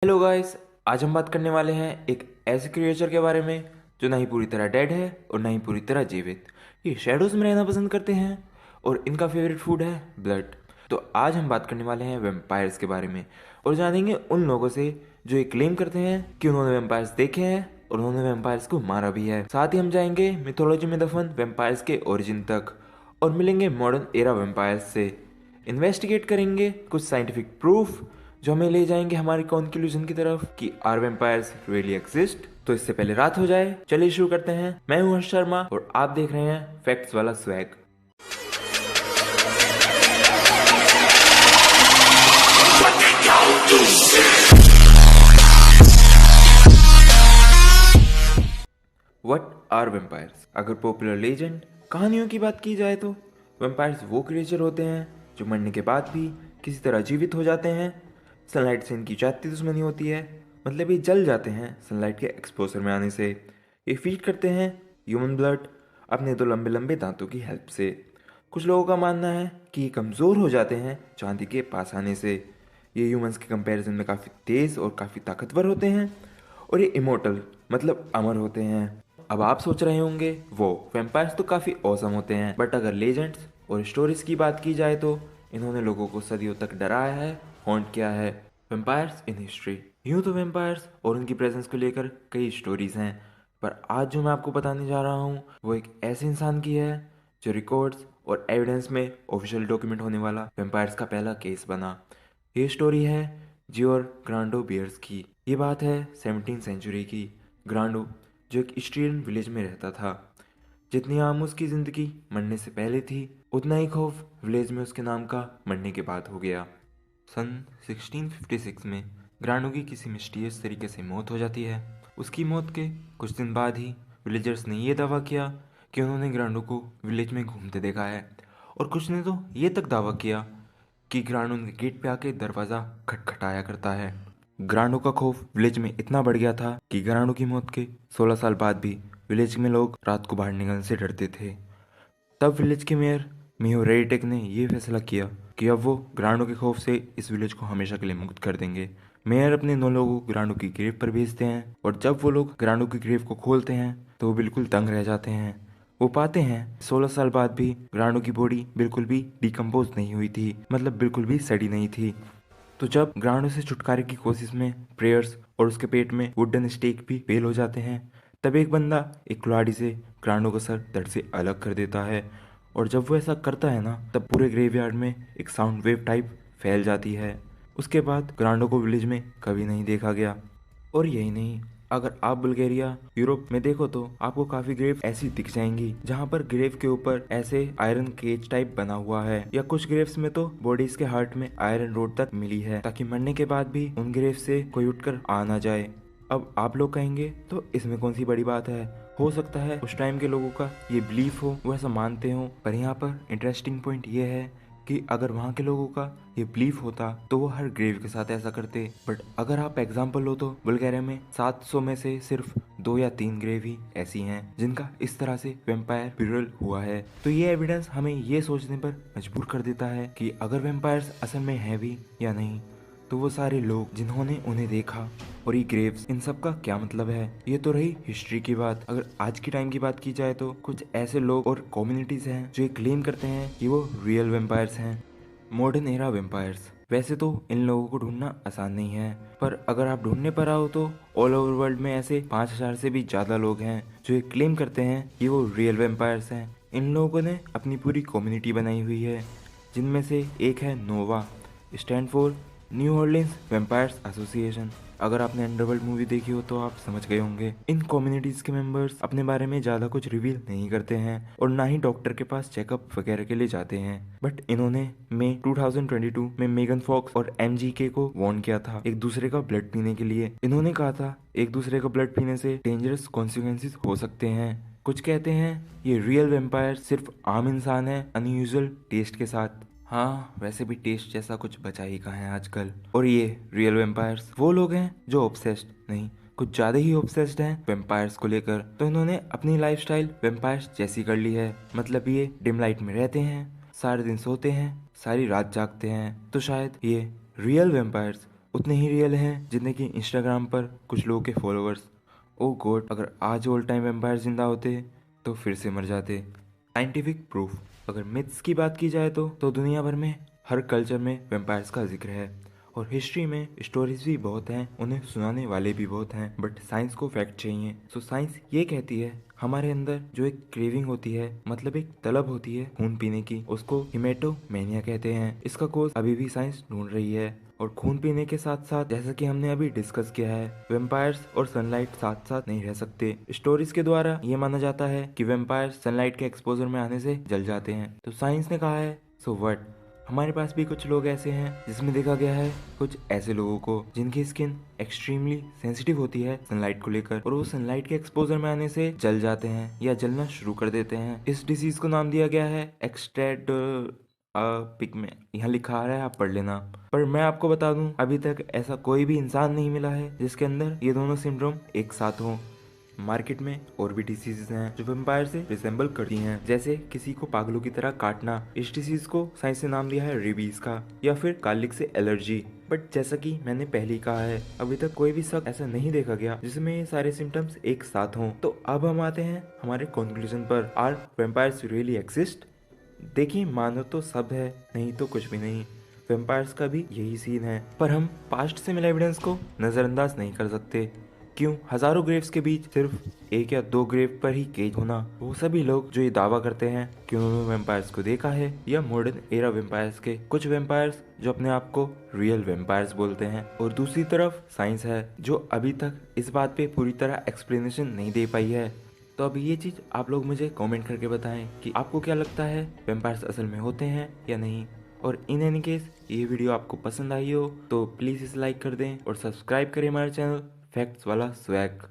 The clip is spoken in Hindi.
Hello guys. आज हम बात करने वाले हैं एक ऐसे क्रिएचर के बारे में जो ना ही पूरी तरह डेड है और ना ही पूरी तरह जीवित। ये शैडोज में रहना पसंद करते हैं और इनका फेवरेट फूड है ब्लड। तो आज हम बात करने वाले हैं वेम्पायर्स के बारे में और जानेंगे उन लोगों से जो ये क्लेम करते हैं कि उन्होंने वेम्पायर्स देखे हैं और उन्होंने वेम्पायर्स को मारा भी है। साथ ही हम जाएंगे मिथोलॉजी में दफन वेम्पायर्स के ओरिजिन तक और मिलेंगे मॉडर्न एरा वेम्पायर्स से। इन्वेस्टिगेट करेंगे कुछ साइंटिफिक प्रूफ जो हमें ले जाएंगे हमारी कंक्लूजन की तरफ कि आर वेम्पायर्स रियली एग्जिस्ट। तो इससे पहले रात हो जाए, चलिए शुरू करते हैं। मैं हूं हर्ष शर्मा और आप देख रहे हैं फैक्ट्स वाला स्वैग। What are vampires? अगर पॉपुलर लेजेंड कहानियों की बात की जाए तो वेम्पायर्स वो क्रिएचर होते हैं जो मरने के बाद भी किसी तरह जीवित हो जाते हैं। सनलाइट से इनकी जाती दुश्मनी होती है, मतलब ये जल जाते हैं सनलाइट के एक्सपोजर में आने से। ये फीड करते हैं ह्यूमन ब्लड अपने दो लंबे लंबे दांतों की हेल्प से। कुछ लोगों का मानना है कि ये कमज़ोर हो जाते हैं चांदी के पास आने से। ये ह्यूमंस के कंपैरिजन में काफ़ी तेज़ और काफ़ी ताकतवर होते हैं और ये इमोर्टल मतलब अमर होते हैं। अब आप सोच रहे होंगे वो वैम्पायर्स तो काफ़ी औसम होते हैं, बट अगर लेजेंड्स और स्टोरीज की बात की जाए तो इन्होंने लोगों को सदियों तक डराया है, हॉन्ट किया है। Vampires in history. यूँ तो वैम्पायर्स और उनकी प्रेजेंस को लेकर कई स्टोरीज हैं, पर आज जो मैं आपको बताने जा रहा हूँ वो एक ऐसे इंसान की है जो रिकॉर्ड्स और एविडेंस में ऑफिशियल डॉक्यूमेंट होने वाला वैम्पायर्स का पहला केस बना। ये स्टोरी है जियोर ग्रांडो बियर्स की। ये बात है 17th सेंचुरी की। ग्रांडो जो एक स्ट्रीन विलेज में रहता था। जितनी आम उसकी ज़िंदगी मरने से पहले थी, उतना ही खौफ विलेज में उसके नाम का मरने के बाद हो गया। सन 1656 में ग्रांडो की किसी मिस्टीरियस तरीके से मौत हो जाती है। उसकी मौत के कुछ दिन बाद ही विलेजर्स ने यह दावा किया कि उन्होंने ग्रांडो को विलेज में घूमते देखा है, और कुछ ने तो ये तक दावा किया कि ग्रांडो उनके गेट पे आके दरवाज़ा खटखटाया करता है। ग्रांडो का खौफ विलेज में इतना बढ़ गया था कि ग्रांडो की मौत के 16 साल बाद भी विलेज में लोग रात को बाहर निकलने से डरते थे। तब विलेज के मेयर मियो रेडिटेक ने यह फैसला किया कि अब वो ग्रांडो के खौफ से इस विलेज को हमेशा के लिए मुक्त कर देंगे। मेयर अपने 9 लोगों को ग्रांडो की ग्रेव पर भेजते हैं, और जब वो लोग ग्रांडो की ग्रेव को खोलते हैं तो वो बिल्कुल दंग रह जाते हैं। वो पाते हैं 16 साल बाद भी ग्रांडो की बॉडी बिल्कुल भी डिकम्पोज नहीं हुई थी, मतलब बिल्कुल भी सड़ी नहीं थी। तो जब ग्रांडो से छुटकारे की कोशिश में प्रेयर्स और उसके पेट में वुडन स्टेक भी फेल हो जाते हैं, तब एक बंदा एक कुल्हाड़ी से ग्रांडो का सर धड़ से अलग कर देता है। और जब वो ऐसा करता है ना, तब पूरे ग्रेवयार्ड में एक साउंड वेव टाइप फैल जाती है। उसके बाद ग्रांडो को विलेज में कभी नहीं देखा गया। और यही नहीं, अगर आप बुल्गारिया यूरोप में देखो तो आपको काफी ग्रेव ऐसी दिख जाएंगी जहाँ पर ग्रेव के ऊपर ऐसे आयरन केज टाइप बना हुआ है, या कुछ ग्रेव्स में तो बॉडीज के हार्ट में आयरन रोड तक मिली है ताकि मरने के बाद भी उन ग्रेव से कोई उठकर आ ना जाए। अब आप लोग कहेंगे तो इसमें कौन सी बड़ी बात है, हो सकता है उस टाइम के लोगों का ये बिलीफ हो, वो ऐसा मानते हो। पर यहाँ पर इंटरेस्टिंग पॉइंट ये है कि अगर वहाँ के लोगों का ये बिलीफ होता तो वो हर ग्रेव के साथ ऐसा करते। बट अगर आप एग्जांपल लो तो बुल्गारिया में 700 में से सिर्फ 2 या 3 ग्रेव ही ऐसी हैं जिनका इस तरह से वेम्पायर ब्यूरल हुआ है। तो ये एविडेंस हमें ये सोचने पर मजबूर कर देता है कि अगर वेम्पायर्स असल में है भी या नहीं, तो वो सारे लोग जिन्होंने उन्हें देखा और ये ग्रेव्स, इन सब का क्या मतलब है। ये तो रही हिस्ट्री की बात। अगर आज की टाइम की बात की जाए तो कुछ ऐसे लोग और कम्युनिटीज हैं जो ये क्लेम करते हैं कि वो रियल वेम्पायर्स हैं, मॉडर्न एरा वेम्पायर्स। वैसे तो इन लोगों को ढूंढना आसान नहीं है, पर अगर आप ढूंढने पर आओ तो ऑल ओवर वर्ल्ड में ऐसे 5000 से भी ज़्यादा लोग हैं जो ये क्लेम करते हैं कि वो रियल वेम्पायर्स हैं। इन लोगों ने अपनी पूरी कम्युनिटी बनाई हुई है, जिनमें से एक है Nova, stand for New Orleans Vampires Association. अगर आपने अंडरवर्ल्ड मूवी देखी हो तो आप समझ गए होंगे। इन कम्युनिटीज के मेंबर्स अपने बारे में ज्यादा कुछ रिवील नहीं करते हैं और ना ही डॉक्टर के पास चेकअप वगैरह के लिए जाते हैं। बट इन्होंने मई 2022 में मेगन फॉक्स और MGK को वार्न किया था एक दूसरे का ब्लड पीने के लिए। इन्होंने कहा था एक दूसरे का ब्लड पीने से डेंजरस कॉन्सिक्वेंसेस हो सकते हैं। कुछ कहते हैं ये रियल वेम्पायर सिर्फ आम इंसान है अनयूजुअल टेस्ट के साथ। हाँ, वैसे भी टेस्ट जैसा कुछ बचा ही कहाँ है आजकल। और ये रियल वेम्पायर्स वो लोग हैं जो ऑब्सेस्ड नहीं, कुछ ज़्यादा ही ऑब्सेस्ड हैं वेम्पायर्स को लेकर। तो इन्होंने अपनी लाइफस्टाइल वेम्पायर्स जैसी कर ली है, मतलब ये डिम लाइट में रहते हैं, सारे दिन सोते हैं, सारी रात जागते हैं। तो शायद ये रियल वेम्पायर्स उतने ही रियल हैं जितने कि इंस्टाग्राम पर कुछ लोगों के फॉलोअर्स। ओ गॉड, अगर आज ऑल टाइम वेम्पायर जिंदा होते तो फिर से मर जाते। साइंटिफिक प्रूफ, अगर मिथ्स की बात की जाए तो दुनिया भर में हर कल्चर में वेम्पायर्स का जिक्र है और हिस्ट्री में स्टोरीज भी बहुत हैं, उन्हें सुनाने वाले भी बहुत हैं, बट साइंस को फैक्ट चाहिए। सो साइंस ये कहती है हमारे अंदर जो एक क्रेविंग होती है, मतलब एक तलब होती है खून पीने की, उसको हिमेटोमेनिया कहते हैं। इसका कोज अभी भी साइंस ढूंढ रही है। और खून पीने के साथ साथ, जैसा कि हमने अभी डिस्कस किया है, वेम्पायर्स और सनलाइट साथ साथ नहीं रह सकते। स्टोरीज के द्वारा ये माना जाता है कि वेम्पायर्स सनलाइट के एक्सपोजर में आने से जल जाते हैं। तो साइंस ने कहा है सो व्हाट, हमारे पास भी कुछ लोग ऐसे हैं जिसमें देखा गया है कुछ ऐसे लोगों को जिनकी स्किन एक्सट्रीमली सेंसिटिव होती है सनलाइट को लेकर, और वो सनलाइट के एक्सपोजर में आने से जल जाते हैं या जलना शुरू कर देते हैं। इस डिसीज को नाम दिया गया है एक्सट्रेड पिक में, यहाँ लिखा आ रहा है, आप पढ़ लेना। पर मैं आपको बता दूं, अभी तक ऐसा कोई भी इंसान नहीं मिला है जिसके अंदर ये दोनों सिंड्रोम एक साथ हों। मार्केट में और भी डिसीजेज हैं जो वेम्पायर से रिसेंबल करती हैं, जैसे किसी को पागलों की तरह काटना। इस डिसीज को साइंस ने नाम दिया है रेबीज का, या फिर गार्लिक से एलर्जी। बट जैसा कि मैंने पहले ही कहा है, अभी तक कोई भी शख्स ऐसा नहीं देखा गया जिसमें ये सारे सिम्टम्स एक साथ हों। तो अब हम आते हैं हमारे कंक्लूजन पर। Are vampires really exist? देखिए, मानो तो सब है, नहीं तो कुछ भी नहीं। वेम्पायर्स का भी यही सीन है, पर हम पास्ट से मिले एविडेंस को नजरअंदाज नहीं कर सकते। क्यों? हजारों ग्रेव्स के बीच सिर्फ एक या दो ग्रेव पर ही केज होना। वो सभी लोग जो ये दावा करते हैं कि उन्होंने वेम्पायर्स को देखा है, या मॉडर्न एरा वेम्पायर्स के कुछ वेम्पायर्स जो अपने आप को रियल वेम्पायर्स बोलते हैं। और दूसरी तरफ साइंस है जो अभी तक इस बात पे पूरी तरह एक्सप्लेनेशन नहीं दे पाई है। तो अब ये चीज़ आप लोग मुझे कमेंट करके बताएं कि आपको क्या लगता है, वेम्पायर्स असल में होते हैं या नहीं। और इन एनी केस, ये वीडियो आपको पसंद आई हो तो प्लीज़ इसे लाइक कर दें और सब्सक्राइब करें हमारे चैनल फैक्ट्स वाला स्वैग।